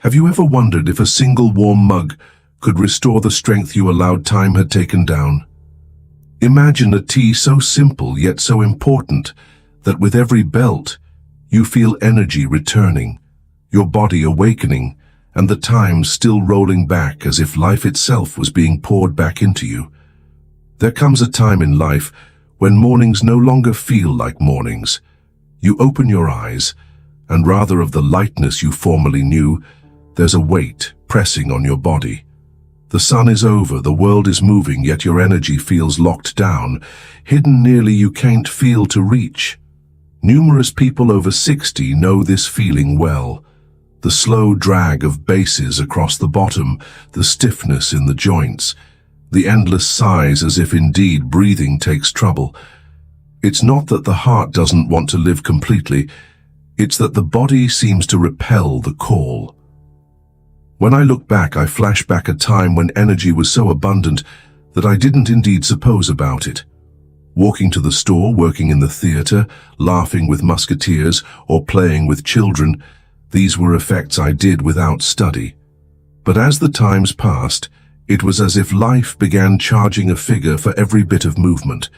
Have you ever wondered if a single warm mug could restore the strength you allowed time had taken down? Imagine a tea so simple yet so important that with every belt, you feel energy returning, your body awakening, and the time still rolling back as if life itself was being poured back into you. There comes a time in life when mornings no longer feel like mornings. You open your eyes, and rather of the lightness you formerly knew, there's a weight pressing on your body. The sun is over, the world is moving, yet your energy feels locked down, hidden nearly you can't feel to reach. Numerous people over 60 know this feeling well. The slow drag of bases across the bottom, the stiffness in the joints, the endless sighs as if indeed breathing takes trouble. It's not that the heart doesn't want to live completely, it's that the body seems to repel the call. When I look back, I flash back a time when energy was so abundant that I didn't indeed suppose about it. Walking to the store, working in the theater, laughing with musketeers, or playing with children, these were effects I did without study. But as the times passed, it was as if life began charging a figure for every bit of movement.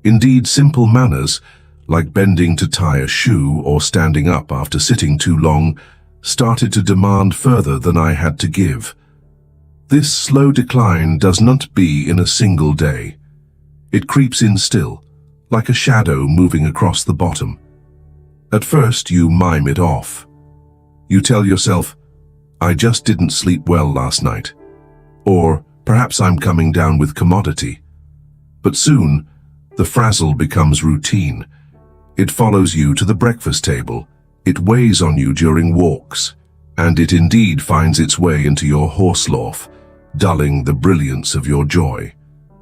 Indeed, simple manners, like bending to tie a shoe or standing up after sitting too long, started to demand further than I had to give. This slow decline does not be in a single day. It creeps in still, like a shadow moving across the bottom. At first you mime it off. You tell yourself, I just didn't sleep well last night. Or perhaps I'm coming down with commodity. But soon, the frazzle becomes routine. It follows you to the breakfast table. It weighs on you during walks, and it indeed finds its way into your horse loaf, dulling the brilliance of your joy.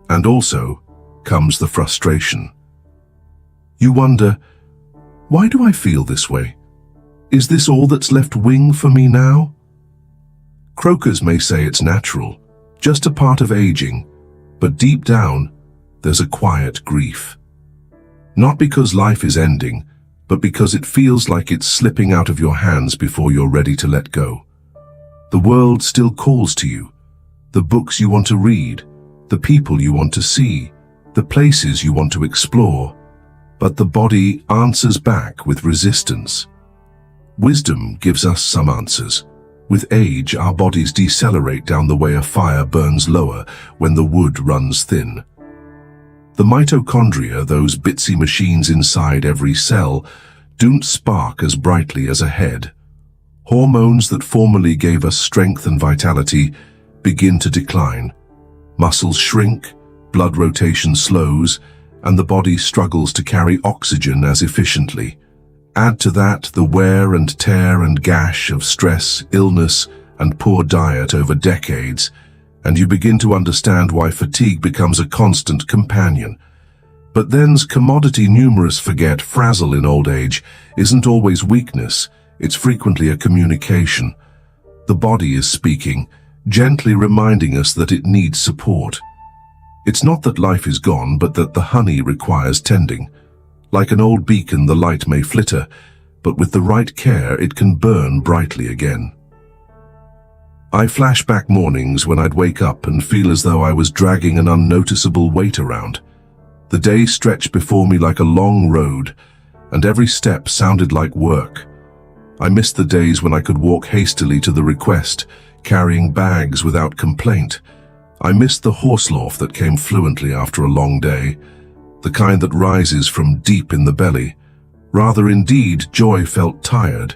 And also comes the frustration. You wonder, why do I feel this way? Is this all that's left wing for me now? Croakers may say it's natural, just a part of aging, but deep down, there's a quiet grief. Not because life is ending, but because it feels like it's slipping out of your hands before you're ready to let go. The world still calls to you, the books you want to read, the people you want to see, the places you want to explore, but the body answers back with resistance. Wisdom gives us some answers. With age, our bodies decelerate down the way a fire burns lower when the wood runs thin. The mitochondria, those bitsy machines inside every cell, don't spark as brightly as a head. Hormones that formerly gave us strength and vitality begin to decline. Muscles shrink, blood rotation slows, and the body struggles to carry oxygen as efficiently. Add to that the wear and tear and gash of stress, illness, and poor diet over decades, and you begin to understand why fatigue becomes a constant companion. But then's commodity numerous forget frazzle in old age isn't always weakness, it's frequently a communication. The body is speaking, gently reminding us that it needs support. It's not that life is gone, but that the honey requires tending. Like an old beacon, the light may flitter, but with the right care, it can burn brightly again. I flash back mornings when I'd wake up and feel as though I was dragging an unnoticeable weight around. The day stretched before me like a long road, and every step sounded like work. I missed the days when I could walk hastily to the request, carrying bags without complaint. I missed the horse loaf that came fluently after a long day, the kind that rises from deep in the belly. Rather indeed, joy felt tired.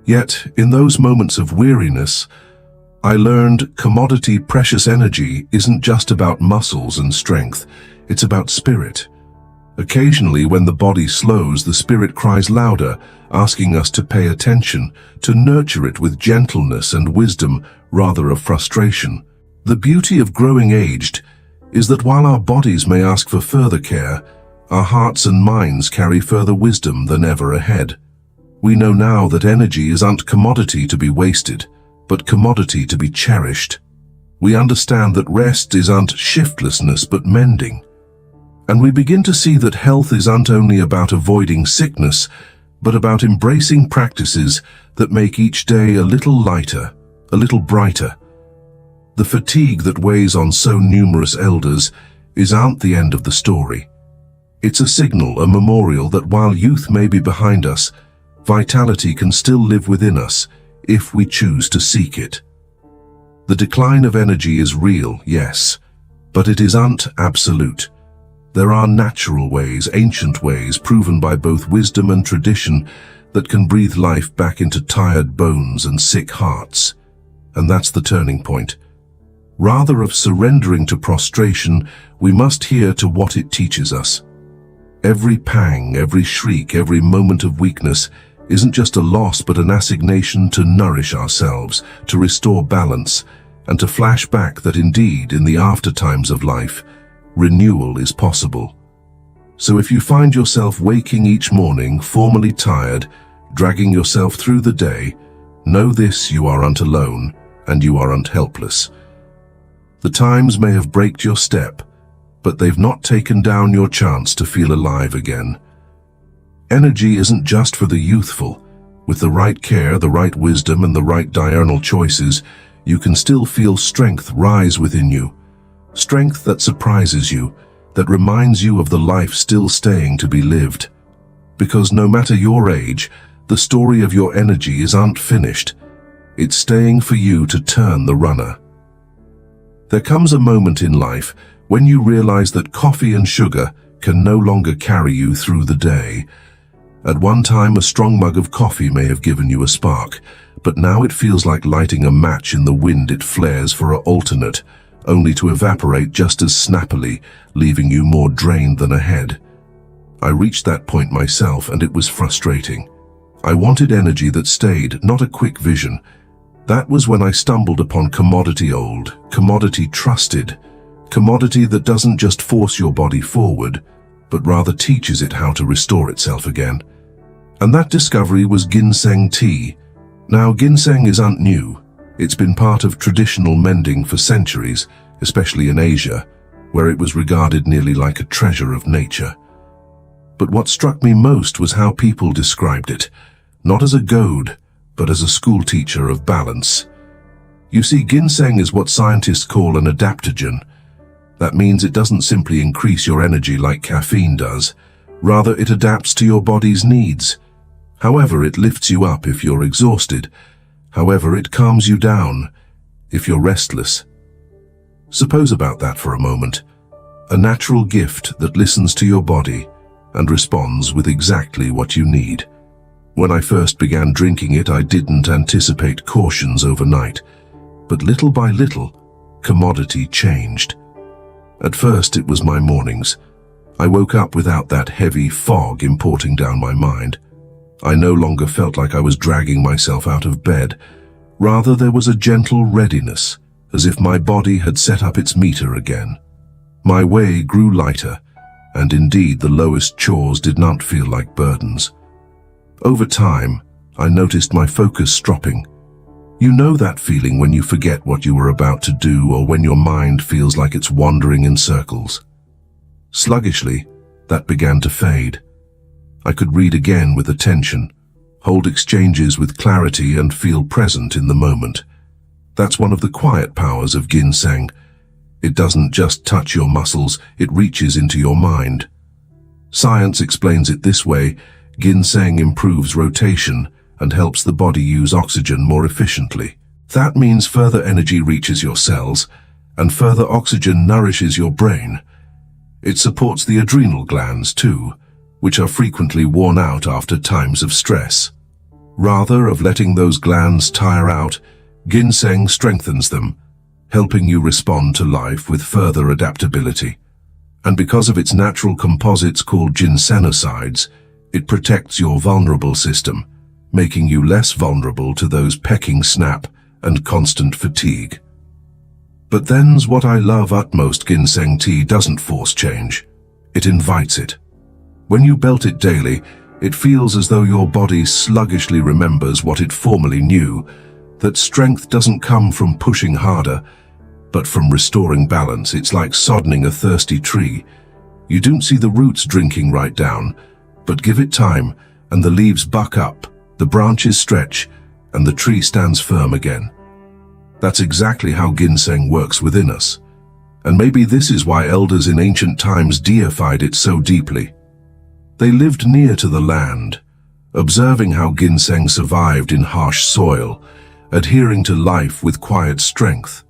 Yet, in those moments of weariness, I learned commodity precious energy isn't just about muscles and strength, it's about spirit. Occasionally, when the body slows, the spirit cries louder, asking us to pay attention, to nurture it with gentleness and wisdom rather of frustration. The beauty of growing aged is that while our bodies may ask for further care, our hearts and minds carry further wisdom than ever ahead. We know now that energy isn't commodity to be wasted, but commodity to be cherished. We understand that rest isn't shiftlessness but mending. And we begin to see that health isn't only about avoiding sickness, but about embracing practices that make each day a little lighter, a little brighter. The fatigue that weighs on so numerous elders isn't the end of the story. It's a signal, a memorial that while youth may be behind us, vitality can still live within us if we choose to seek it. The decline of energy is real, yes, but it isn't absolute. There are natural ways, ancient ways, proven by both wisdom and tradition, that can breathe life back into tired bones and sick hearts. And that's the turning point. Rather of surrendering to prostration, we must hear to what it teaches us. Every pang, every shriek, every moment of weakness isn't just a loss but an assignation to nourish ourselves, to restore balance, and to flash back that indeed, in the aftertimes of life, renewal is possible. So if you find yourself waking each morning formally tired, dragging yourself through the day, know this: you aren't alone, and you aren't helpless. The times may have braked your step, but they've not taken down your chance to feel alive again. Energy isn't just for the youthful. With the right care, the right wisdom, and the right diurnal choices, you can still feel strength rise within you. Strength that surprises you, that reminds you of the life still staying to be lived. Because no matter your age, the story of your energy isn't finished. It's staying for you to turn the runner. There comes a moment in life when you realize that coffee and sugar can no longer carry you through the day. At one time, a strong mug of coffee may have given you a spark, but now it feels like lighting a match in the wind. It flares for an alternate, only to evaporate just as snappily, leaving you more drained than ahead. I reached that point myself, and it was frustrating. I wanted energy that stayed, not a quick vision. That was when I stumbled upon commodity old, commodity trusted, commodity that doesn't just force your body forward, but rather teaches it how to restore itself again. And that discovery was ginseng tea. Now, ginseng isn't new. It's been part of traditional mending for centuries, especially in Asia, where it was regarded nearly like a treasure of nature. But what struck me most was how people described it, not as a goad, but as a school teacher of balance. You see, ginseng is what scientists call an adaptogen. That means it doesn't simply increase your energy like caffeine does. Rather, it adapts to your body's needs. However, it lifts you up if you're exhausted. However, it calms you down if you're restless. Suppose about that for a moment. A natural gift that listens to your body and responds with exactly what you need. When I first began drinking it, I didn't anticipate cautions overnight. But little by little, commodity changed. At first, it was my mornings. I woke up without that heavy fog importing down my mind. I no longer felt like I was dragging myself out of bed. Rather, there was a gentle readiness, as if my body had set up its meter again. My way grew lighter, and indeed the lowest chores did not feel like burdens. Over time, I noticed my focus dropping. You know that feeling when you forget what you were about to do, or when your mind feels like it's wandering in circles. Sluggishly, that began to fade. I could read again with attention, hold exchanges with clarity, and feel present in the moment. That's one of the quiet powers of ginseng. It doesn't just touch your muscles, it reaches into your mind. Science explains it this way: ginseng improves rotation and helps the body use oxygen more efficiently. That means further energy reaches your cells, and further oxygen nourishes your brain. It supports the adrenal glands too, which are frequently worn out after times of stress. Rather of letting those glands tire out, ginseng strengthens them, helping you respond to life with further adaptability. And because of its natural composites called ginsenosides, it protects your vulnerable system, making you less vulnerable to those pecking snap and constant fatigue. But then's what I love utmost: ginseng tea doesn't force change. It invites it. When you belt it daily, it feels as though your body sluggishly remembers what it formerly knew, that strength doesn't come from pushing harder, but from restoring balance. It's like sodding a thirsty tree. You don't see the roots drinking right down, but give it time, and the leaves buck up, the branches stretch, and the tree stands firm again. That's exactly how ginseng works within us. And maybe this is why elders in ancient times deified it so deeply. They lived near to the land, observing how ginseng survived in harsh soil, adhering to life with quiet strength.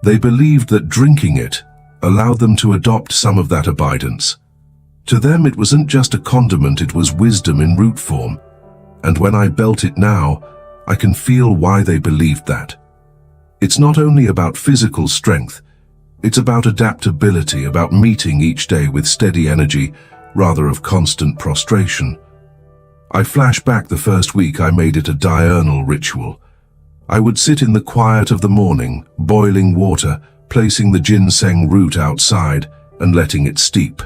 They believed that drinking it allowed them to adopt some of that abidance. To them it wasn't just a condiment, it was wisdom in root form. And when I belt it now, I can feel why they believed that. It's not only about physical strength, it's about adaptability, about meeting each day with steady energy rather of constant prostration. I flash back the first week I made it a diurnal ritual. I would sit in the quiet of the morning, boiling water, placing the ginseng root outside and letting it steep.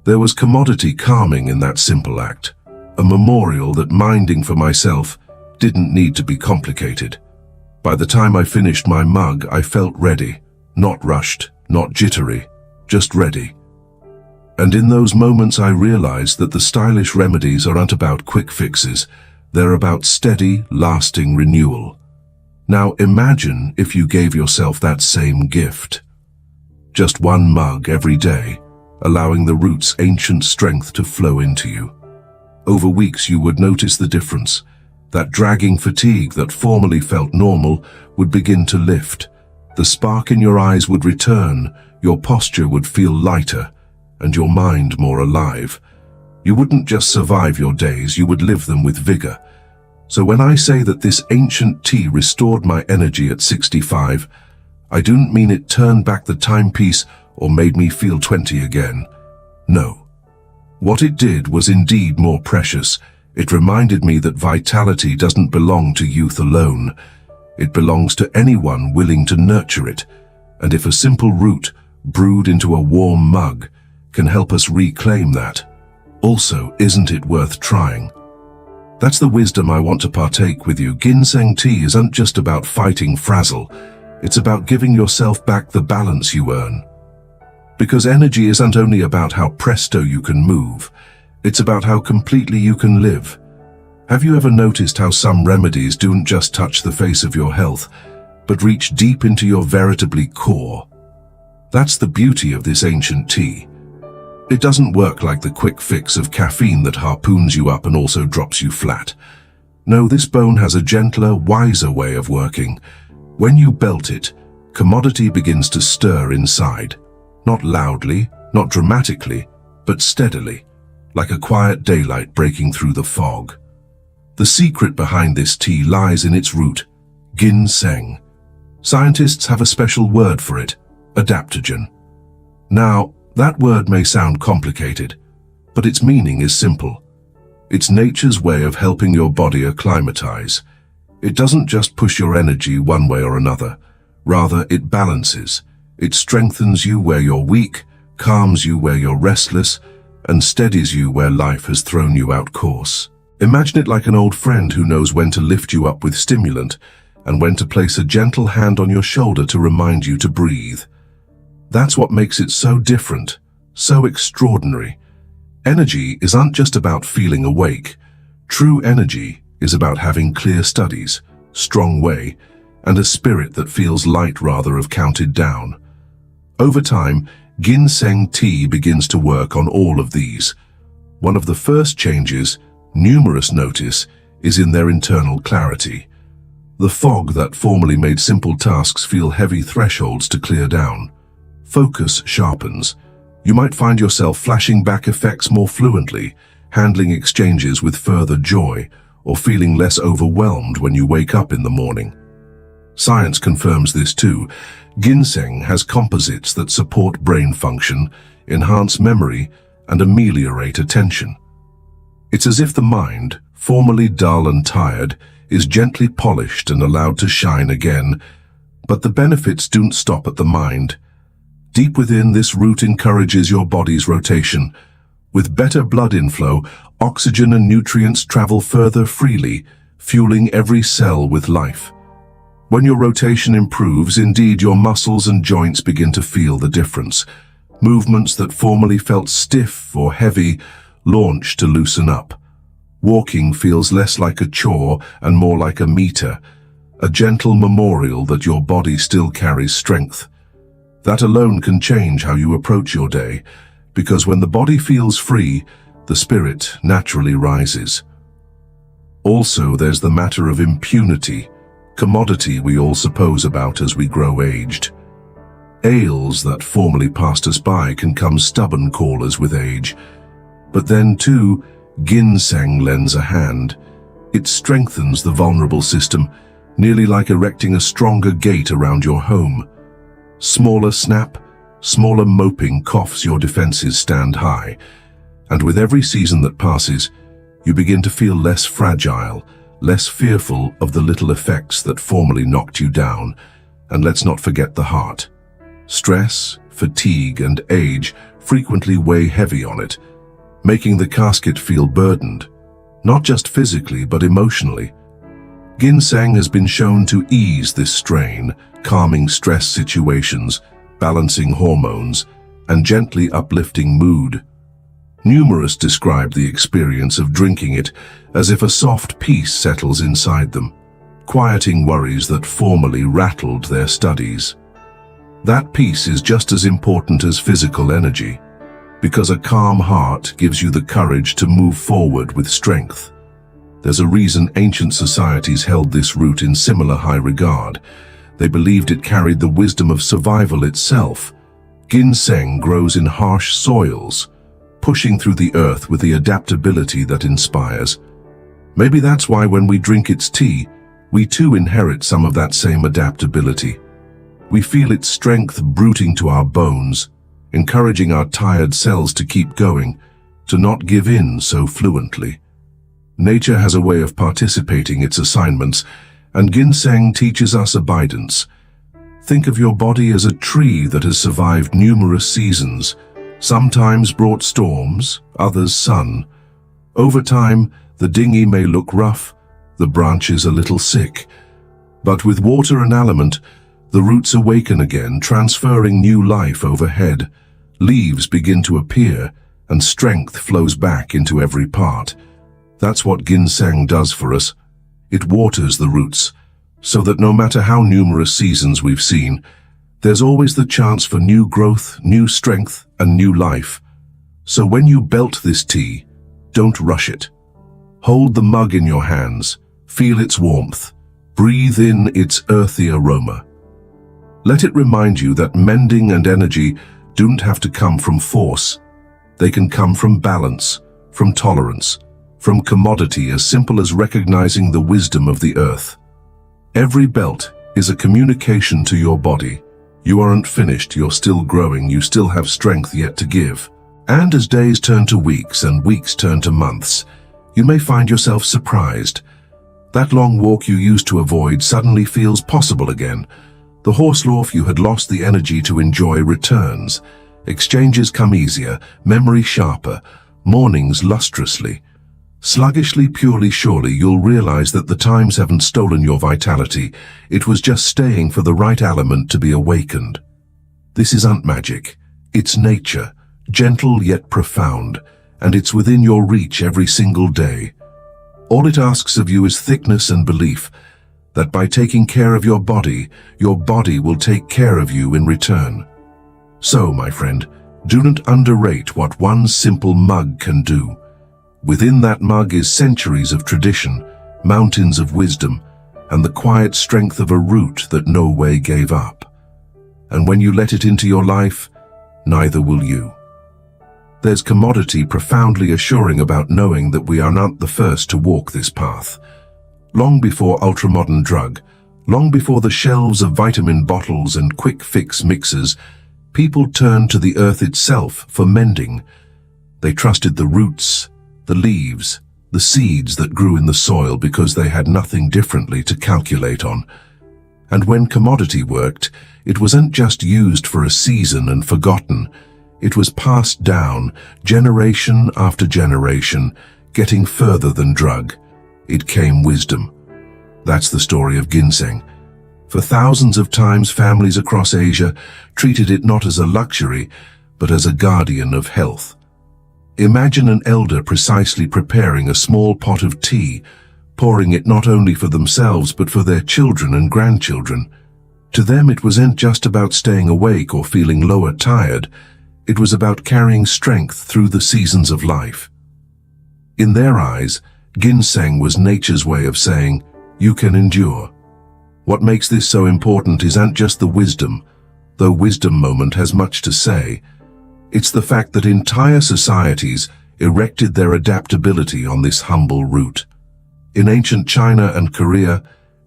There was commodity calming in that simple act, a memorial that minding for myself didn't need to be complicated. By the time I finished my mug, I felt ready, not rushed, not jittery, just ready. And in those moments I realized that the stylish remedies aren't about quick fixes, they're about steady, lasting renewal. Now imagine if you gave yourself that same gift. Just one mug every day, allowing the root's ancient strength to flow into you. Over weeks you would notice the difference. That dragging fatigue that formerly felt normal would begin to lift. The spark in your eyes would return, your posture would feel lighter, and your mind more alive. You wouldn't just survive your days, you would live them with vigor. So when I say that this ancient tea restored my energy at 65, I don't mean it turned back the timepiece or made me feel 20 again. No. What it did was indeed more precious. It reminded me that vitality doesn't belong to youth alone. It belongs to anyone willing to nurture it. And if a simple root, brewed into a warm mug, can help us reclaim that, also, isn't it worth trying? That's the wisdom I want to partake with you. Ginseng tea isn't just about fighting frazzle. It's about giving yourself back the balance you earn. Because energy isn't only about how presto you can move, it's about how completely you can live. Have you ever noticed how some remedies don't just touch the face of your health, but reach deep into your veritably core? That's the beauty of this ancient tea. It doesn't work like the quick fix of caffeine that harpoons you up and also drops you flat. No, this bone has a gentler, wiser way of working. When you belt it, commodity begins to stir inside. Not loudly, not dramatically, but steadily, like a quiet daylight breaking through the fog. The secret behind this tea lies in its root, ginseng. Scientists have a special word for it, adaptogen. Now, that word may sound complicated, but its meaning is simple. It's nature's way of helping your body acclimatize. It doesn't just push your energy one way or another. Rather, it balances. It strengthens you where you're weak, calms you where you're restless, and steadies you where life has thrown you out course. Imagine it like an old friend who knows when to lift you up with stimulant and when to place a gentle hand on your shoulder to remind you to breathe. That's what makes it so different, so extraordinary. Energy isn't just about feeling awake. True energy is about having clear studies, strong way, and a spirit that feels light rather of counted down. Over time, ginseng tea begins to work on all of these. One of the first changes numerous notice is in their internal clarity. The fog that formerly made simple tasks feel heavy thresholds to clear down. Focus sharpens. You might find yourself flashing back effects more fluently, handling exchanges with further joy, or feeling less overwhelmed when you wake up in the morning. Science confirms this too. Ginseng has composites that support brain function, enhance memory, and ameliorate attention. It's as if the mind, formerly dull and tired, is gently polished and allowed to shine again. But the benefits don't stop at the mind. Deep within, this root encourages your body's rotation. With better blood inflow, oxygen and nutrients travel further freely, fueling every cell with life. When your rotation improves, indeed your muscles and joints begin to feel the difference. Movements that formerly felt stiff or heavy launch to loosen up. Walking feels less like a chore and more like a meter, a gentle memorial that your body still carries strength. That alone can change how you approach your day, because when the body feels free, the spirit naturally rises. Also, there's the matter of impunity, commodity we all suppose about as we grow aged. Ales that formerly passed us by can come stubborn callers with age. But then, too, ginseng lends a hand. It strengthens the vulnerable system, nearly like erecting a stronger gate around your home. Smaller snap, smaller moping coughs your defenses stand high. And with every season that passes, you begin to feel less fragile, less fearful of the little effects that formerly knocked you down. And let's not forget the heart. Stress, fatigue, and age frequently weigh heavy on it, making the casket feel burdened, not just physically but emotionally. Ginseng has been shown to ease this strain, calming stress situations, balancing hormones, and gently uplifting mood. Numerous describe the experience of drinking it as if a soft peace settles inside them, quieting worries that formerly rattled their studies. That peace is just as important as physical energy, because a calm heart gives you the courage to move forward with strength. There's a reason ancient societies held this root in similar high regard. They believed it carried the wisdom of survival itself. Ginseng grows in harsh soils, pushing through the earth with the adaptability that inspires. Maybe that's why when we drink its tea, we too inherit some of that same adaptability. We feel its strength brooding to our bones, encouraging our tired cells to keep going, to not give in so fluently. Nature has a way of participating its assignments, and ginseng teaches us abidance. Think of your body as a tree that has survived numerous seasons, sometimes brought storms, others sun. Over time, the dinghy may look rough, the branches a little sick, but with water and aliment, the roots awaken again, transferring new life overhead. Leaves begin to appear, and strength flows back into every part. That's what ginseng does for us. It waters the roots, so that no matter how numerous seasons we've seen, there's always the chance for new growth, new strength, and new life. So when you belt this tea, don't rush it. Hold the mug in your hands, feel its warmth, breathe in its earthy aroma. Let it remind you that mending and energy don't have to come from force. They can come from balance, from tolerance, from commodity as simple as recognizing the wisdom of the earth. Every belt is a communication to your body. You aren't finished, you're still growing, you still have strength yet to give. And as days turn to weeks and weeks turn to months, you may find yourself surprised. That long walk you used to avoid suddenly feels possible again. The horse loaf you had lost the energy to enjoy returns. Exchanges come easier, memory sharper, mornings lustrously. Sluggishly, purely surely, you'll realize that the times haven't stolen your vitality. It was just staying for the right element to be awakened. This isn't magic. It's nature, gentle yet profound, and it's within your reach every single day. All it asks of you is thickness and belief, that by taking care of your body will take care of you in return. So, my friend, do not underrate what one simple mug can do. Within that mug is centuries of tradition, mountains of wisdom, and the quiet strength of a root that no way gave up. And when you let it into your life, neither will you. There's commodity profoundly assuring about knowing that we are not the first to walk this path. Long before ultramodern drug, long before the shelves of vitamin bottles and quick-fix mixers, people turned to the earth itself for mending. They trusted the roots, the leaves, the seeds that grew in the soil because they had nothing differently to calculate on. And when commodity worked, it wasn't just used for a season and forgotten. It was passed down, generation after generation, getting further than drug. It came wisdom. That's the story of ginseng. For thousands of times, families across Asia treated it not as a luxury, but as a guardian of health. Imagine an elder precisely preparing a small pot of tea, pouring it not only for themselves but for their children and grandchildren. To them it wasn't just about staying awake or feeling low or tired, it was about carrying strength through the seasons of life. In their eyes, ginseng was nature's way of saying, you can endure. What makes this so important isn't just the wisdom, though wisdom moment has much to say. It's the fact that entire societies erected their adaptability on this humble root. In ancient China and Korea,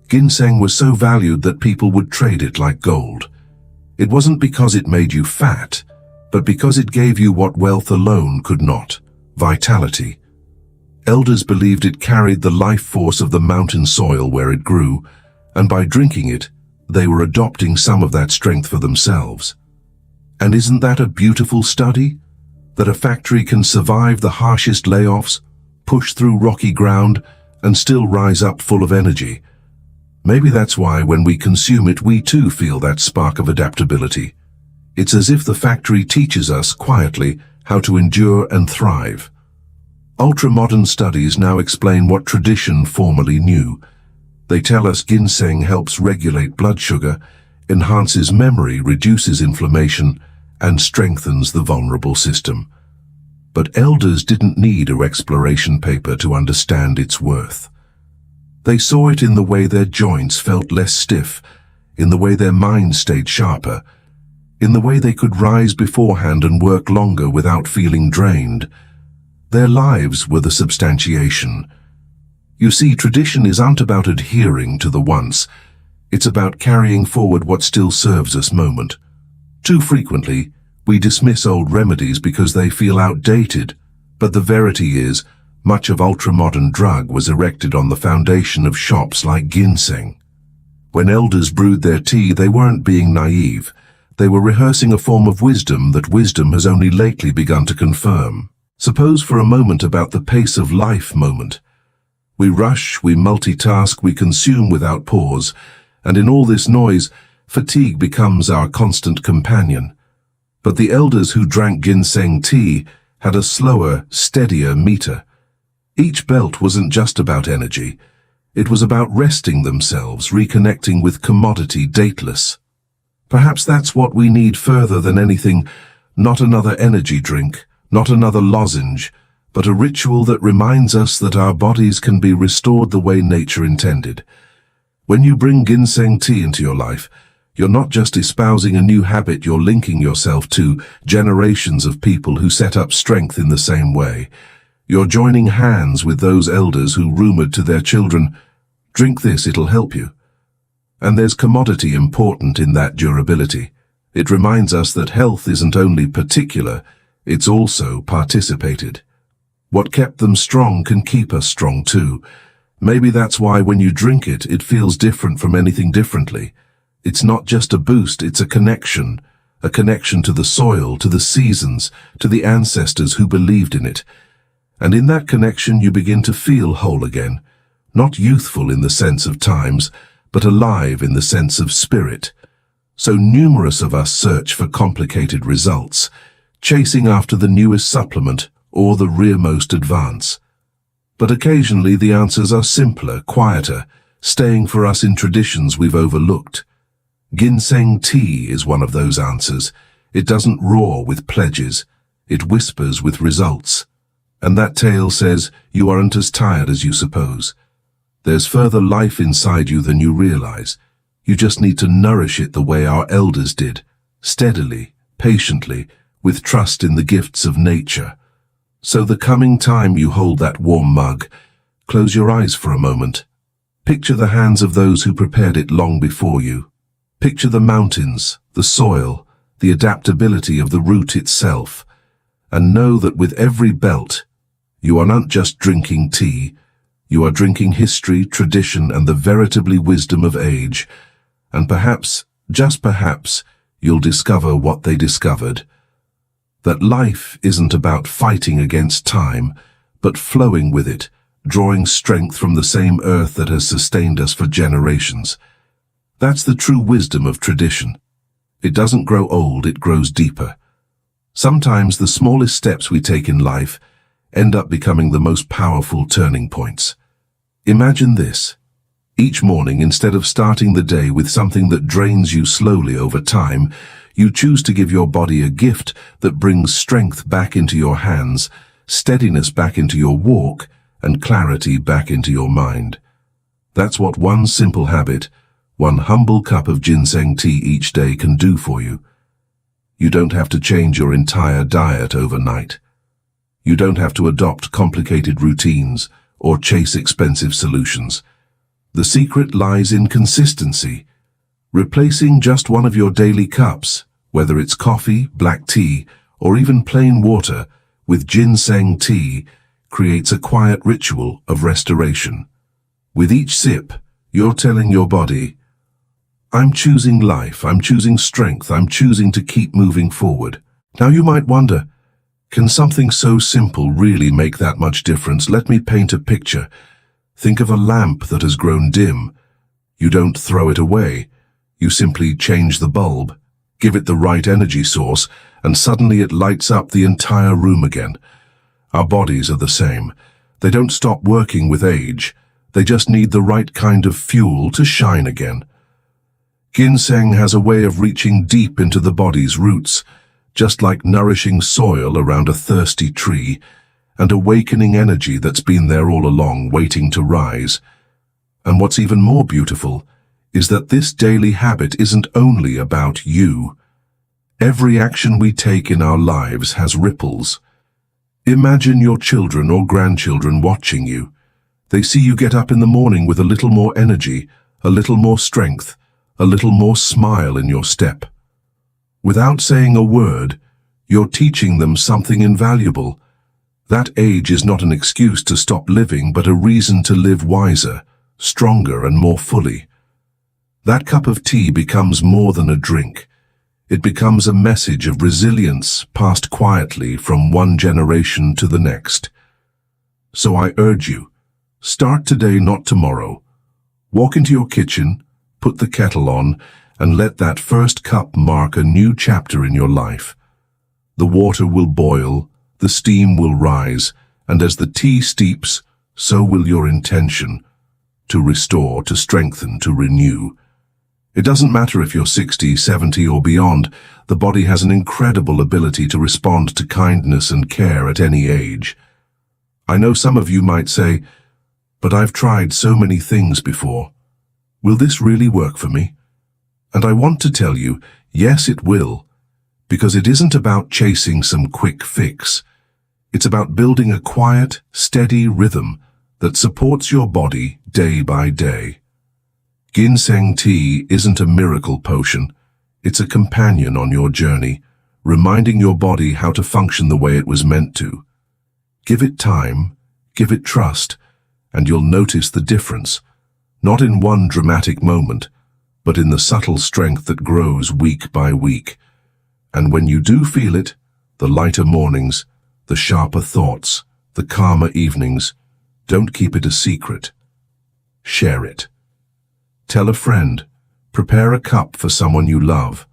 ginseng was so valued that people would trade it like gold. It wasn't because it made you fat, but because it gave you what wealth alone could not: vitality. Elders believed it carried the life force of the mountain soil where it grew, and by drinking it, they were adopting some of that strength for themselves. And isn't that a beautiful study? That a factory can survive the harshest layoffs, push through rocky ground, and still rise up full of energy. Maybe that's why when we consume it, we too feel that spark of adaptability. It's as if the factory teaches us quietly how to endure and thrive. Ultra-modern studies now explain what tradition formerly knew. They tell us ginseng helps regulate blood sugar, enhances memory, reduces inflammation, and strengthens the vulnerable system. But elders didn't need an exploration paper to understand its worth. They saw it in the way their joints felt less stiff, in the way their minds stayed sharper, in the way they could rise beforehand and work longer without feeling drained. Their lives were the substantiation. You see, tradition isn't about adhering to the once, it's about carrying forward what still serves us moment. Too frequently, we dismiss old remedies because they feel outdated, but the verity is, much of ultra-modern drug was erected on the foundation of shops like ginseng. When elders brewed their tea, they weren't being naive. They were rehearsing a form of wisdom that wisdom has only lately begun to confirm. Suppose for a moment about the pace of life moment. We rush, we multitask, we consume without pause, and in all this noise, fatigue becomes our constant companion. But the elders who drank ginseng tea had a slower, steadier meter. Each belt wasn't just about energy. It was about resting themselves, reconnecting with commodity, dateless. Perhaps that's what we need further than anything, not another energy drink, not another lozenge, but a ritual that reminds us that our bodies can be restored the way nature intended. When you bring ginseng tea into your life, you're not just espousing a new habit, you're linking yourself to generations of people who set up strength in the same way. You're joining hands with those elders who rumored to their children, drink this, it'll help you. And there's commodity important in that durability. It reminds us that health isn't only particular, it's also participated. What kept them strong can keep us strong too. Maybe that's why when you drink it, it feels different from anything differently. It's not just a boost, it's a connection to the soil, to the seasons, to the ancestors who believed in it. And in that connection you begin to feel whole again, not youthful in the sense of times, but alive in the sense of spirit. So numerous of us search for complicated results, chasing after the newest supplement or the rearmost advance. But occasionally the answers are simpler, quieter, staying for us in traditions we've overlooked. Ginseng tea is one of those answers. It doesn't roar with pledges, it whispers with results. And that tale says you aren't as tired as you suppose. There's further life inside you than you realize. You just need to nourish it the way our elders did, steadily, patiently, with trust in the gifts of nature. So the coming time you hold that warm mug, close your eyes for a moment. Picture the hands of those who prepared it long before you. Picture the mountains, the soil, the adaptability of the root itself. And know that with every belt, you are not just drinking tea, you are drinking history, tradition, and the veritably wisdom of age. And perhaps, just perhaps, you'll discover what they discovered. That life isn't about fighting against time, but flowing with it, drawing strength from the same earth that has sustained us for generations. That's the true wisdom of tradition. It doesn't grow old, it grows deeper. Sometimes the smallest steps we take in life end up becoming the most powerful turning points. Imagine this. Each morning, instead of starting the day with something that drains you slowly over time, you choose to give your body a gift that brings strength back into your hands, steadiness back into your walk, and clarity back into your mind. That's what one simple habit, one humble cup of ginseng tea each day can do for you. You don't have to change your entire diet overnight. You don't have to adopt complicated routines or chase expensive solutions. The secret lies in consistency. Replacing just one of your daily cups, whether it's coffee, black tea, or even plain water, with ginseng tea, creates a quiet ritual of restoration. With each sip, you're telling your body, I'm choosing life, I'm choosing strength, I'm choosing to keep moving forward. Now you might wonder, can something so simple really make that much difference? Let me paint a picture. Think of a lamp that has grown dim. You don't throw it away. You simply change the bulb, give it the right energy source, and suddenly it lights up the entire room again. Our bodies are the same. They don't stop working with age. They just need the right kind of fuel to shine again. Ginseng has a way of reaching deep into the body's roots, just like nourishing soil around a thirsty tree, and awakening energy that's been there all along, waiting to rise. And what's even more beautiful is that this daily habit isn't only about you. Every action we take in our lives has ripples. Imagine your children or grandchildren watching you. They see you get up in the morning with a little more energy, a little more strength, a little more smile in your step. Without saying a word, you're teaching them something invaluable. That age is not an excuse to stop living, but a reason to live wiser, stronger, and more fully. That cup of tea becomes more than a drink. It becomes a message of resilience passed quietly from one generation to the next. So I urge you, start today, not tomorrow. Walk into your kitchen, put the kettle on, and let that first cup mark a new chapter in your life. The water will boil, the steam will rise, and as the tea steeps, so will your intention, to restore, to strengthen, to renew. It doesn't matter if you're 60, 70, or beyond, the body has an incredible ability to respond to kindness and care at any age. I know some of you might say, but I've tried so many things before. Will this really work for me? And I want to tell you, yes, it will, because it isn't about chasing some quick fix. It's about building a quiet, steady rhythm that supports your body day by day. Ginseng tea isn't a miracle potion. It's a companion on your journey, reminding your body how to function the way it was meant to. Give it time, give it trust, and you'll notice the difference, not in one dramatic moment, but in the subtle strength that grows week by week. And when you do feel it, the lighter mornings, the sharper thoughts, the calmer evenings, don't keep it a secret. Share it. Tell a friend. Prepare a cup for someone you love.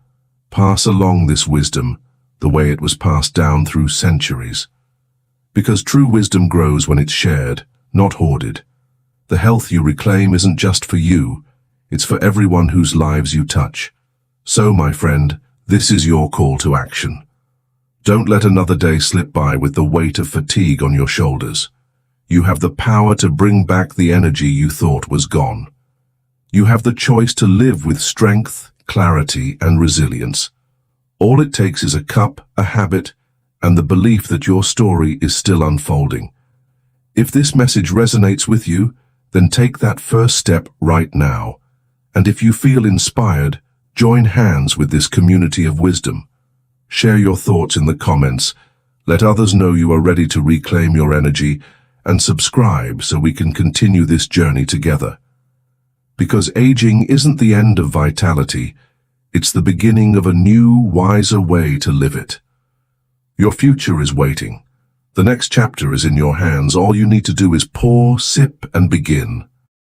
Pass along this wisdom, the way it was passed down through centuries. Because true wisdom grows when it's shared, not hoarded. The health you reclaim isn't just for you, it's for everyone whose lives you touch. So, my friend, this is your call to action. Don't let another day slip by with the weight of fatigue on your shoulders. You have the power to bring back the energy you thought was gone. You have the choice to live with strength, clarity, and resilience. All it takes is a cup, a habit, and the belief that your story is still unfolding. If this message resonates with you, then take that first step right now. And if you feel inspired, join hands with this community of wisdom. Share your thoughts in the comments. Let others know you are ready to reclaim your energy, and subscribe so we can continue this journey together. Because aging isn't the end of vitality, it's the beginning of a new, wiser way to live it. Your future is waiting. The next chapter is in your hands. All you need to do is pour, sip, and begin.